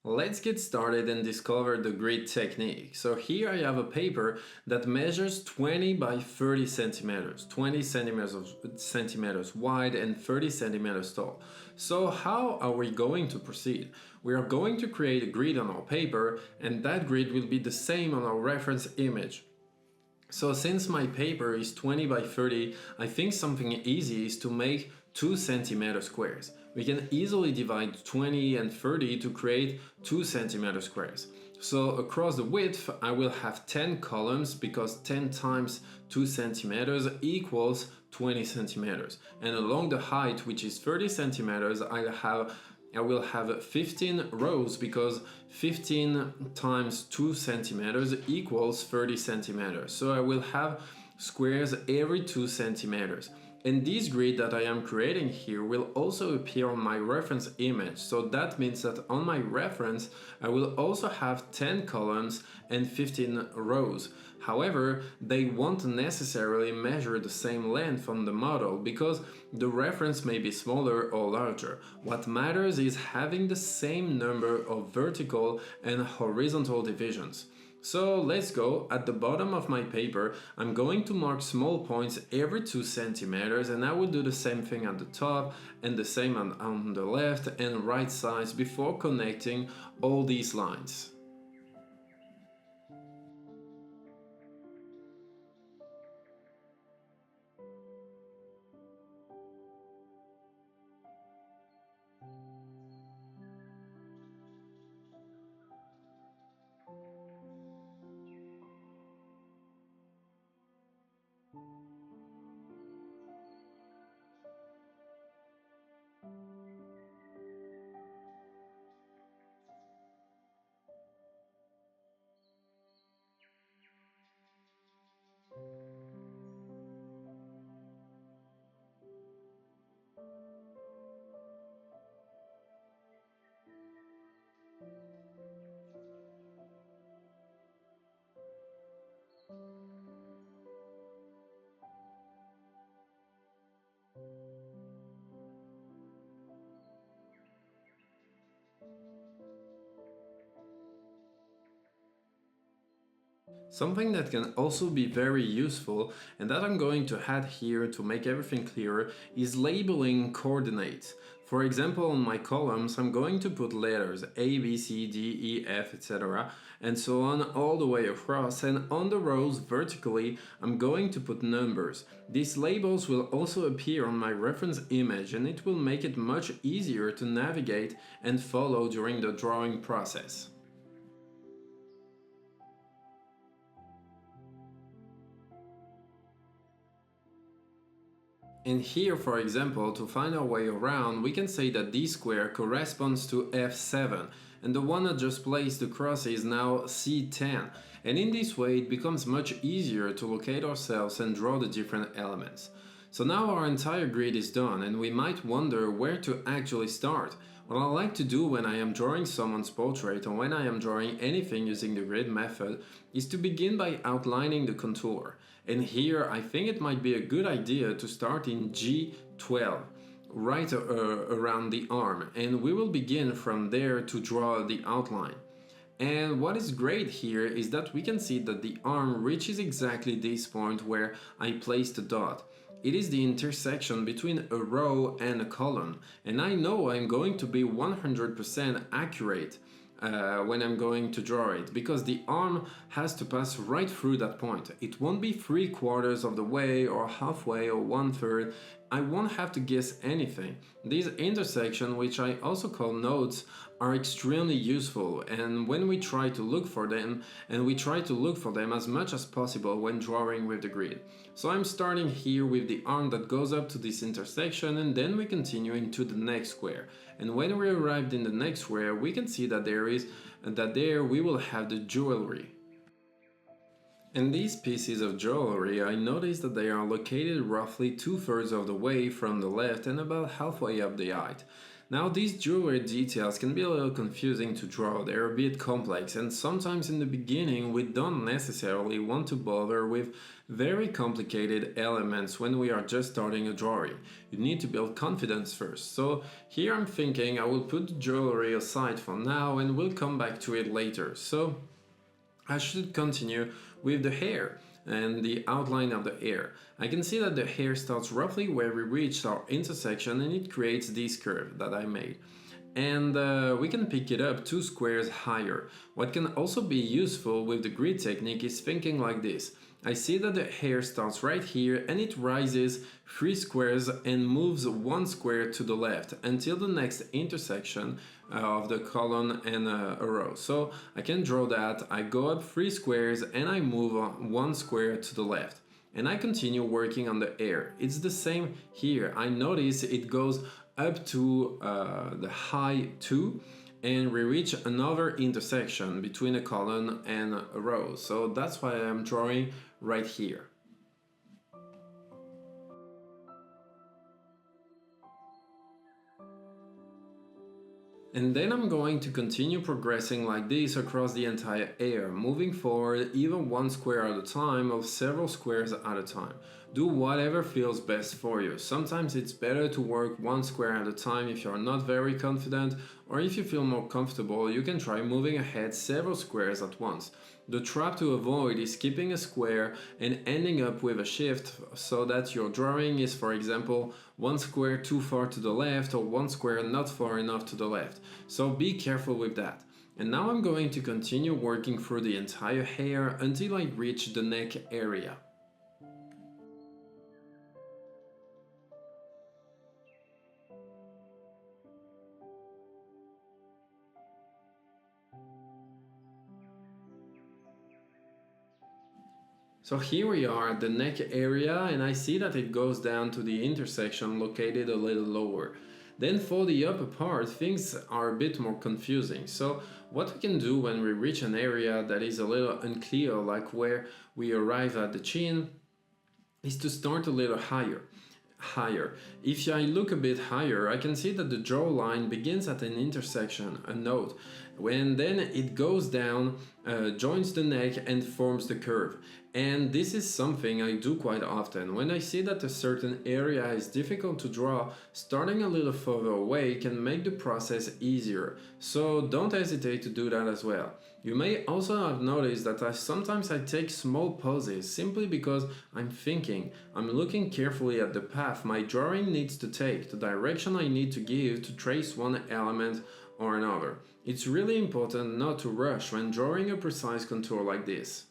Let's get started and discover the grid technique. So here I have a paper that measures 20 by 30 centimeters, 20 centimeters wide and 30 centimeters tall. So how are we going to proceed? We are going to create a grid on our paper, and that grid will be the same on our reference image. So since my paper is 20 by 30, I think something easy is to make 2 centimeter squares. We can easily divide 20 and 30 to create 2 centimeter squares. So across the width, I will have 10 columns because 10 times 2 centimeters equals 20 centimeters. And along the height, which is 30 centimeters, I will have 15 rows because 15 times 2 centimeters equals 30 centimeters. So I will have squares every 2 centimeters. And this grid that I am creating here will also appear on my reference image. So that means that on my reference, I will also have 10 columns and 15 rows. However, they won't necessarily measure the same length on the model because the reference may be smaller or larger. What matters is having the same number of vertical and horizontal divisions. So let's go. At the bottom of my paper, I'm going to mark small points every 2 centimeters, and I will do the same thing at the top and the same on the left and right sides before connecting all these lines. Something that can also be very useful and that I'm going to add here to make everything clearer is labeling coordinates. For example, on my columns, I'm going to put letters A, B, C, D, E, F, etc. and so on all the way across, and on the rows vertically, I'm going to put numbers. These labels will also appear on my reference image, and it will make it much easier to navigate and follow during the drawing process. And here, for example, to find our way around, we can say that this square corresponds to F7, and the one that just placed the cross is now C10. And in this way, it becomes much easier to locate ourselves and draw the different elements. So now our entire grid is done, and we might wonder where to actually start. What I like to do when I am drawing someone's portrait or when I am drawing anything using the grid method is to begin by outlining the contour. And here I think it might be a good idea to start in G12, right around the arm, and we will begin from there to draw the outline. And what is great here is that we can see that the arm reaches exactly this point where I placed the dot. It is the intersection between a row and a column, and I know I'm going to be 100% accurate when I'm going to draw it, because the arm has to pass right through that point. It won't be 3/4 of the way or halfway or 1/3. I won't have to guess anything. These intersections, which I also call nodes, are extremely useful, and when we try to look for them, as much as possible when drawing with the grid. So I'm starting here with the arm that goes up to this intersection, and then we continue into the next square. And when we arrived in the next square, we can see that there we will have the jewelry. And these pieces of jewelry, I noticed that they are located roughly 2/3 of the way from the left and about halfway up the height. Now these jewelry details can be a little confusing to draw, they're a bit complex, and sometimes in the beginning we don't necessarily want to bother with very complicated elements when we are just starting a drawing. You need to build confidence first. So here I'm thinking I will put the jewelry aside for now and we'll come back to it later. So I should continue with the hair and the outline of the hair. I can see that the hair starts roughly where we reached our intersection and it creates this curve that I made. And we can pick it up 2 squares higher. What can also be useful with the grid technique is thinking like this. I see that the hair starts right here and it rises 3 squares and moves 1 square to the left until the next intersection of the column and a row. So I can draw that, I go up 3 squares and I move 1 square to the left. And I continue working on the hair. It's the same here. I notice it goes up to the high 2 and we reach another intersection between a column and a row. So that's why I'm drawing right here. And then I'm going to continue progressing like this across the entire hair, moving forward even 1 square at a time or several squares at a time. Do whatever feels best for you. Sometimes it's better to work 1 square at a time if you're not very confident, or if you feel more comfortable, you can try moving ahead several squares at once. The trap to avoid is skipping a square and ending up with a shift so that your drawing is, for example, 1 square too far to the left or 1 square not far enough to the left. So be careful with that. And now I'm going to continue working through the entire hair until I reach the neck area. So here we are at the neck area and I see that it goes down to the intersection located a little lower. Then for the upper part, things are a bit more confusing. So what we can do when we reach an area that is a little unclear, like where we arrive at the chin, is to start a little higher. If I look a bit higher, I can see that the jawline begins at an intersection, a node, when then it goes down, joins the neck and forms the curve. And this is something I do quite often. When I see that a certain area is difficult to draw, starting a little further away can make the process easier. So don't hesitate to do that as well. You may also have noticed that sometimes I take small pauses simply because I'm thinking, I'm looking carefully at the path my drawing needs to take, the direction I need to give to trace one element or another. It's really important not to rush when drawing a precise contour like this.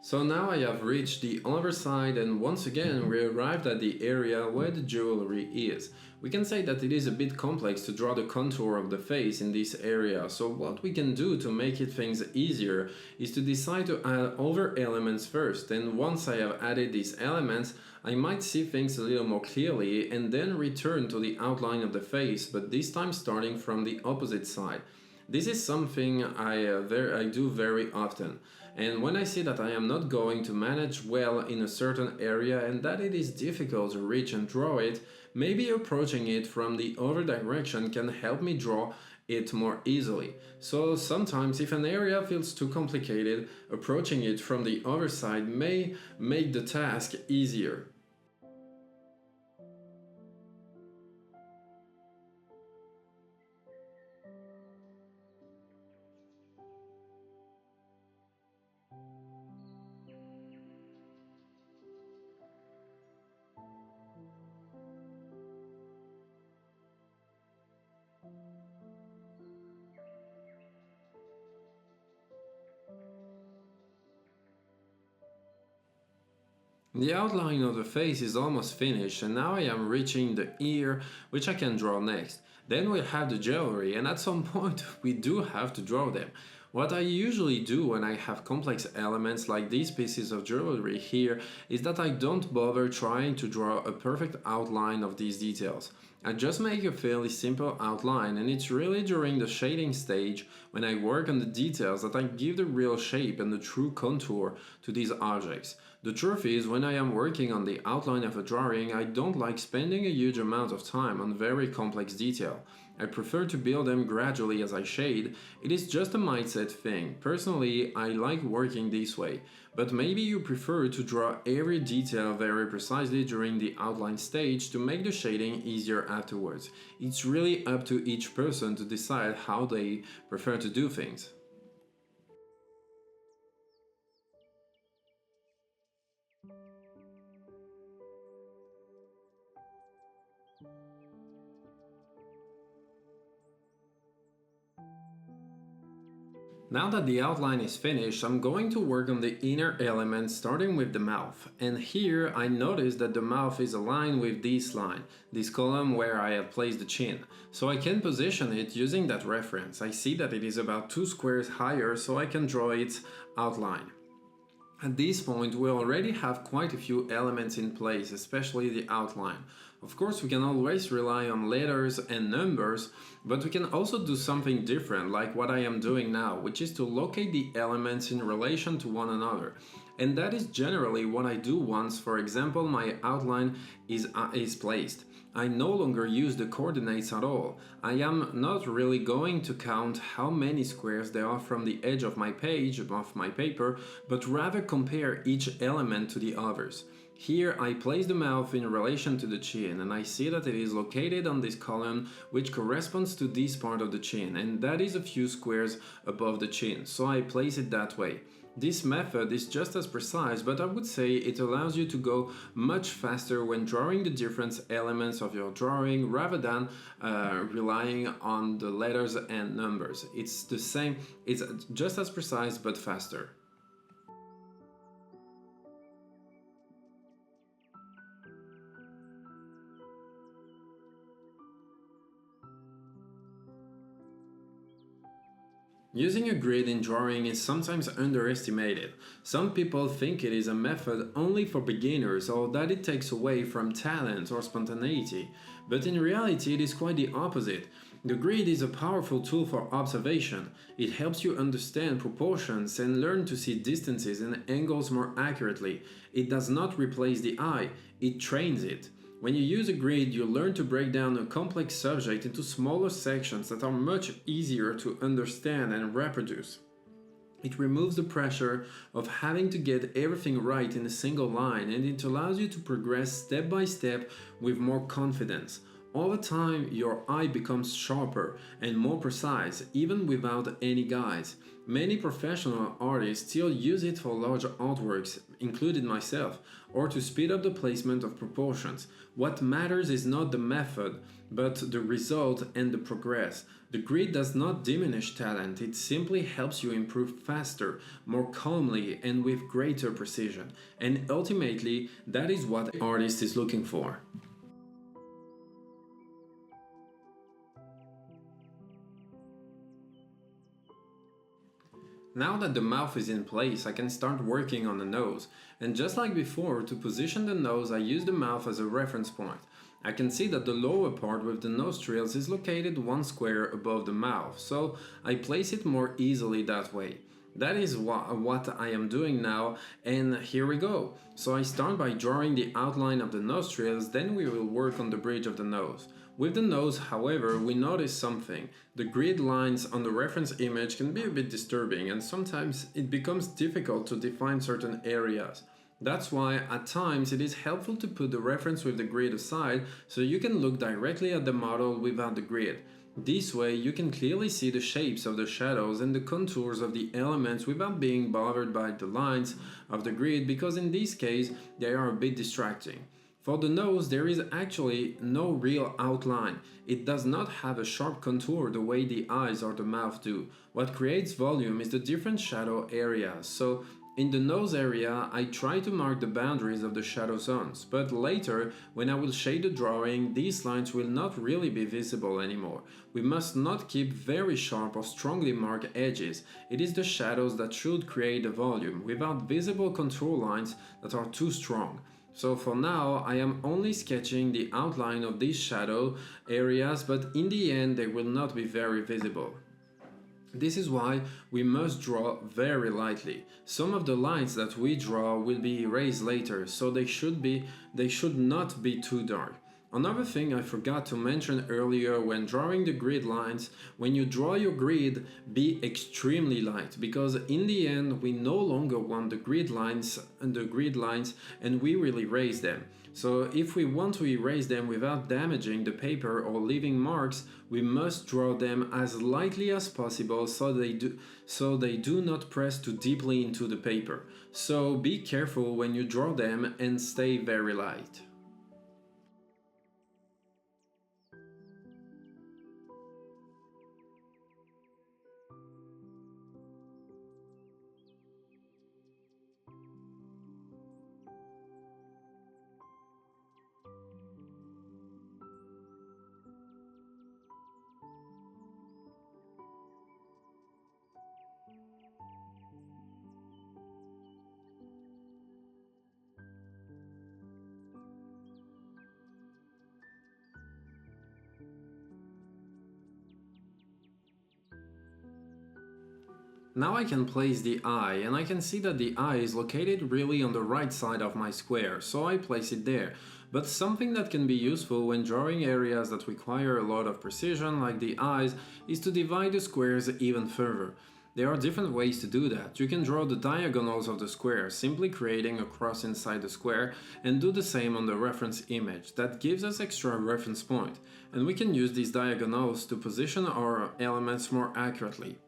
So now I have reached the other side and once again we arrived at the area where the jewelry is. We can say that it is a bit complex to draw the contour of the face in this area, so what we can do to make things easier is to decide to add other elements first, and once I have added these elements I might see things a little more clearly and then return to the outline of the face, but this time starting from the opposite side. This is something I do very often. And when I see that I am not going to manage well in a certain area and that it is difficult to reach and draw it, maybe approaching it from the other direction can help me draw it more easily. So sometimes if an area feels too complicated, approaching it from the other side may make the task easier. The outline of the face is almost finished and now I am reaching the ear, which I can draw next. Then we'll have the jewelry and at some point we do have to draw them. What I usually do when I have complex elements like these pieces of jewelry here is that I don't bother trying to draw a perfect outline of these details. I just make a fairly simple outline, and it's really during the shading stage when I work on the details that I give the real shape and the true contour to these objects. The truth is, when I am working on the outline of a drawing, I don't like spending a huge amount of time on very complex detail. I prefer to build them gradually as I shade. It is just a mindset thing. Personally, I like working this way, but maybe you prefer to draw every detail very precisely during the outline stage to make the shading easier afterwards. It's really up to each person to decide how they prefer to do things. Now that the outline is finished, I'm going to work on the inner elements starting with the mouth. And here I notice that the mouth is aligned with this line, this column where I have placed the chin. So I can position it using that reference. I see that it is about 2 squares higher, so I can draw its outline. At this point, we already have quite a few elements in place, especially the outline. Of course, we can always rely on letters and numbers, but we can also do something different, like what I am doing now, which is to locate the elements in relation to one another. And that is generally what I do once, for example, my outline is placed. I no longer use the coordinates at all. I am not really going to count how many squares there are from the edge of my page, of my paper, but rather compare each element to the others. Here I place the mouth in relation to the chin, and I see that it is located on this column which corresponds to this part of the chin, and that is a few squares above the chin, so I place it that way. This method is just as precise, but I would say it allows you to go much faster when drawing the different elements of your drawing rather than relying on the letters and numbers. It's the same, it's just as precise but faster. Using a grid in drawing is sometimes underestimated. Some people think it is a method only for beginners or that it takes away from talent or spontaneity, but in reality it is quite the opposite. The grid is a powerful tool for observation. It helps you understand proportions and learn to see distances and angles more accurately. It does not replace the eye, it trains it. When you use a grid, you learn to break down a complex subject into smaller sections that are much easier to understand and reproduce. It removes the pressure of having to get everything right in a single line, and it allows you to progress step by step with more confidence. Over time, your eye becomes sharper and more precise, even without any guides. Many professional artists still use it for large artworks, including myself, or to speed up the placement of proportions. What matters is not the method, but the result and the progress. The grid does not diminish talent, it simply helps you improve faster, more calmly, and with greater precision. And ultimately, that is what the artist is looking for. Now that the mouth is in place, I can start working on the nose. And just like before, to position the nose, I use the mouth as a reference point. I can see that the lower part with the nostrils is located 1 square above the mouth, so I place it more easily that way. That is what I am doing now, and here we go. So I start by drawing the outline of the nostrils, then we will work on the bridge of the nose. With the nose, however, we notice something. The grid lines on the reference image can be a bit disturbing, and sometimes it becomes difficult to define certain areas. That's why at times it is helpful to put the reference with the grid aside so you can look directly at the model without the grid. This way you can clearly see the shapes of the shadows and the contours of the elements without being bothered by the lines of the grid, because in this case they are a bit distracting. For the nose, there is actually no real outline. It does not have a sharp contour the way the eyes or the mouth do. What creates volume is the different shadow areas. So in the nose area, I try to mark the boundaries of the shadow zones, but later, when I will shade the drawing, these lines will not really be visible anymore. We must not keep very sharp or strongly marked edges. It is the shadows that should create the volume, without visible contour lines that are too strong. So for now, I am only sketching the outline of these shadow areas, but in the end they will not be very visible. This is why we must draw very lightly. Some of the lines that we draw will be erased later, so they should not be too dark. Another thing I forgot to mention earlier when drawing the grid lines, when you draw your grid, be extremely light, because in the end we no longer want the grid lines and we will erase them. So if we want to erase them without damaging the paper or leaving marks, we must draw them as lightly as possible so they do not press too deeply into the paper. So be careful when you draw them and stay very light. Now I can place the eye, and I can see that the eye is located really on the right side of my square, so I place it there. But something that can be useful when drawing areas that require a lot of precision, like the eyes, is to divide the squares even further. There are different ways to do that. You can draw the diagonals of the square, simply creating a cross inside the square, and do the same on the reference image. That gives us extra reference point, and we can use these diagonals to position our elements more accurately.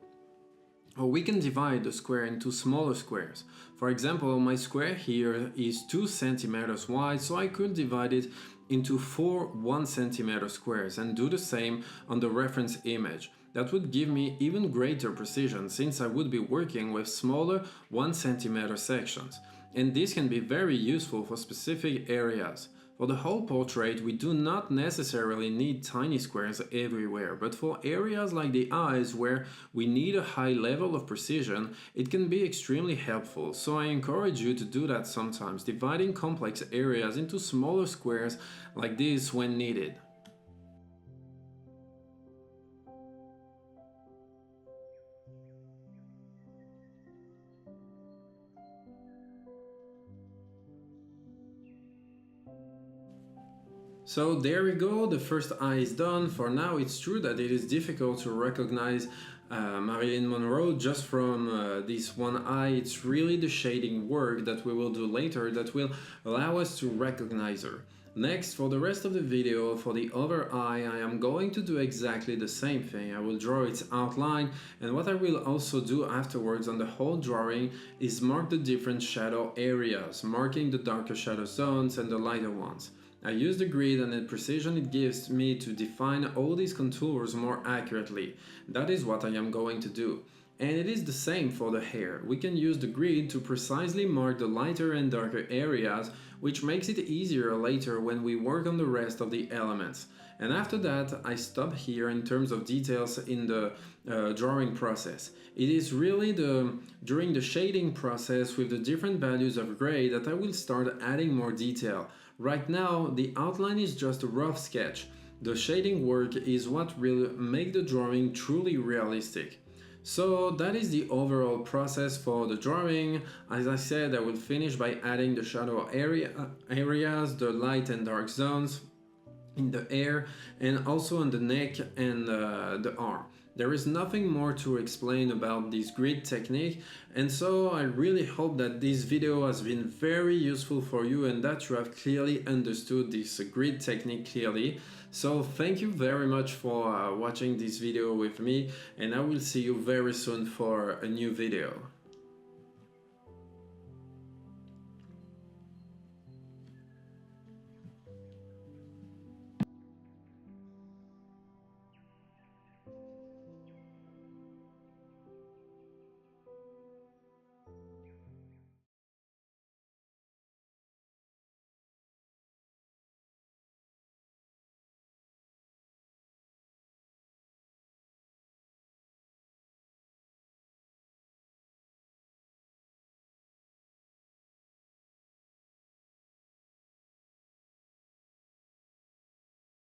Or we can divide the square into smaller squares. For example, my square here is 2 centimeters wide, so I could divide it into 4 1 centimeter squares and do the same on the reference image. That would give me even greater precision since I would be working with smaller 1 centimeter sections. And this can be very useful for specific areas. For the whole portrait, we do not necessarily need tiny squares everywhere, but for areas like the eyes where we need a high level of precision, it can be extremely helpful. So I encourage you to do that sometimes, dividing complex areas into smaller squares like this when needed. So there we go, the first eye is done. For now, it's true that it is difficult to recognize Marilyn Monroe just from this one eye. It's really the shading work that we will do later that will allow us to recognize her. Next, for the rest of the video, for the other eye, I am going to do exactly the same thing. I will draw its outline, and what I will also do afterwards on the whole drawing is mark the different shadow areas, marking the darker shadow zones and the lighter ones. I use the grid and the precision it gives me to define all these contours more accurately. That is what I am going to do. And it is the same for the hair. We can use the grid to precisely mark the lighter and darker areas, which makes it easier later when we work on the rest of the elements. And after that, I stop here in terms of details in the drawing process. It is really during the shading process with the different values of gray that I will start adding more detail. Right now, the outline is just a rough sketch. The shading work is what will make the drawing truly realistic. So that is the overall process for the drawing. As I said, I will finish by adding the shadow areas, the light and dark zones in the hair, and also on the neck and the arm. There is nothing more to explain about this grid technique, and so I really hope that this video has been very useful for you and that you have clearly understood this grid technique clearly. So thank you very much for watching this video with me, and I will see you very soon for a new video.